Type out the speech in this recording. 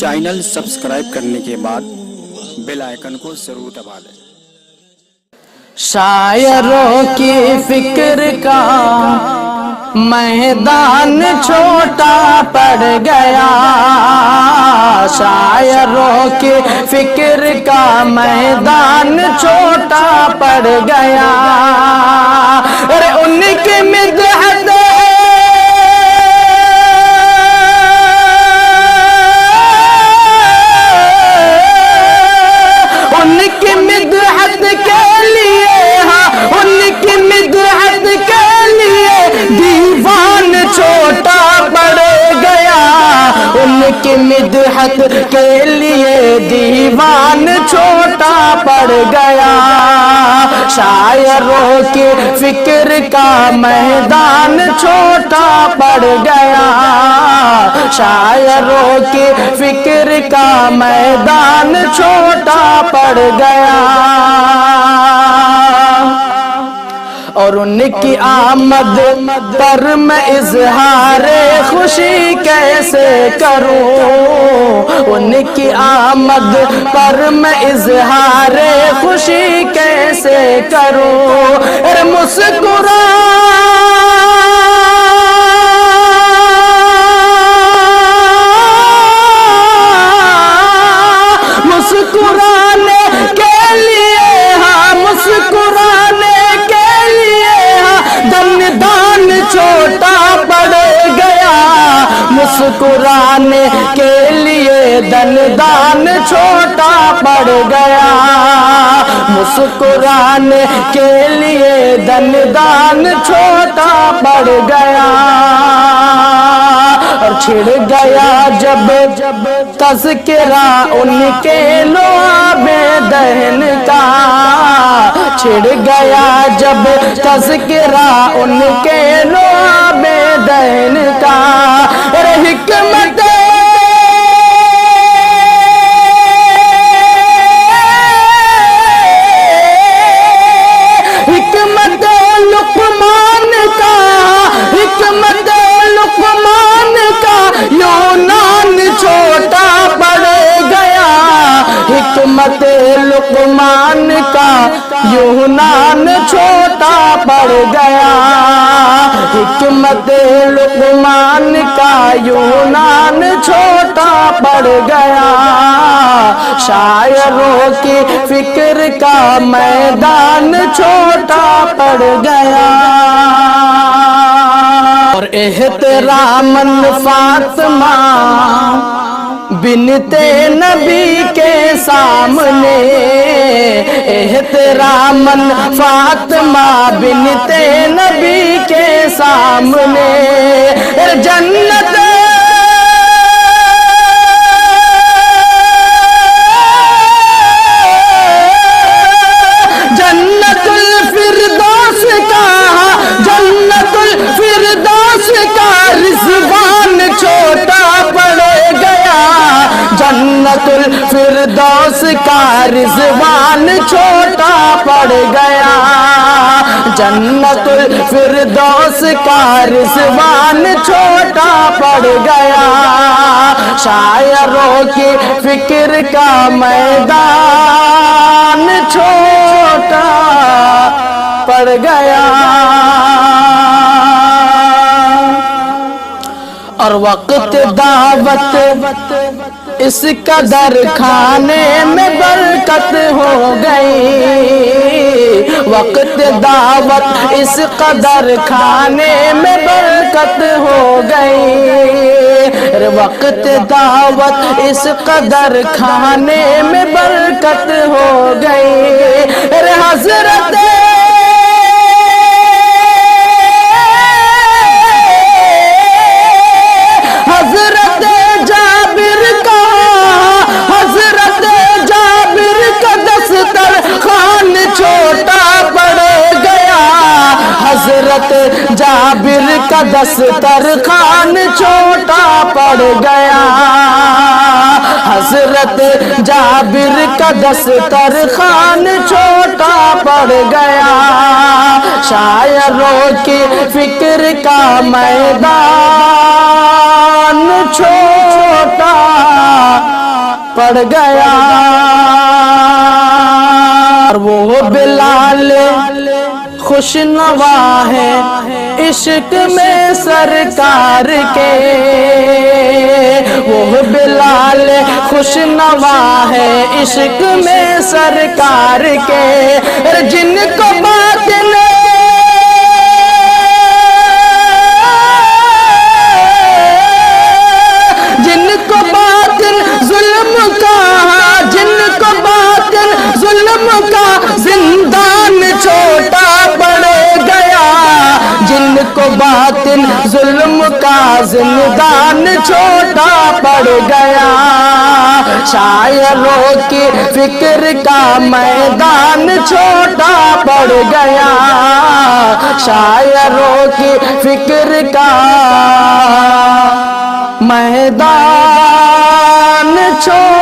Channel subscribe کرنے کے بعد بیل آئیکن کو ضرور دبا دیں۔ شاعروں کی فکر کا میدان چھوٹا پڑ گیا، شاعروں کی فکر کا میدان چھوٹا پڑ گیا، ارے ان کی مدحت کی مدحت کے لیے دیوان چھوٹا پڑ گیا، شاعروں کی فکر کا میدان چھوٹا پڑ گیا، شاعروں کی فکر کا میدان چھوٹا پڑ گیا، اور ان کی آمد پر میں اظہار خوشی کیسے کروں، ان کی آمد پر میں اظہار خوشی کیسے کروں، ارے مسکرانے کے لیے، ہاں مسکرانے کے لیے دندان چھوٹا پڑ گیا، مسکرانے کے لیے دندان چھوٹا پڑ گیا، مسکرانے کے لیے دندان چھوٹا پڑ گیا، اور چھڑ گیا جب تذکرہ ان کے لعاب دہن کا، چھڑ گیا جب تذکرہ ان کے لعاب دہن کا، ارے حکمت لقمان کا، حکمت لقمان کا یونان چھوٹا پڑ گیا، حکمت لقمان کا یونان چھوٹا پڑ گیا، حکمت لقمان کا یونان چھوٹا پڑ گیا، شاعروں کی فکر کا میدان چھوٹا پڑ گیا، اور احتراماً فاطمہ بنت نبی کے سامنے، احتراماً فاطمہ بنت نبی کے سامنے، جنت جنت الفردوس کا، جنت الفردوس کا رضوان چھوٹا پڑ گیا، جنت الفردوس کا رضوان چھوٹا پڑ گیا، جنت الفردوس کا رضوان چھوٹا پڑ گیا، شاعروں کی فکر کا میدان چھوٹا پڑ گیا، اور وقت دعوت اس قدر کھانے میں برکت ہو گئی، وقت دعوت اس قدر کھانے میں برکت ہو گئی، وقت دعوت اس قدر کھانے میں برکت ہو گئی، حضرت حضرت جابر کا دسترخوان چھوٹا پڑ گیا، حضرت جابر کا دسترخوان چھوٹا پڑ گیا، شاعروں کی فکر کا میدان چھوٹا پڑ گیا، اور وہ بلال خوش نوا ہے عشق میں سرکار کے، وہ بلال خوش نوا ہے عشق میں سرکار کے، جن کو باطن زندان چھوٹا پڑ گیا، جن کو باطن ظلم کا زندان چھوٹا پڑ گیا، شاعروں کی فکر کا میدان چھوٹا پڑ گیا، شاعروں کی فکر کا میدان چھوٹا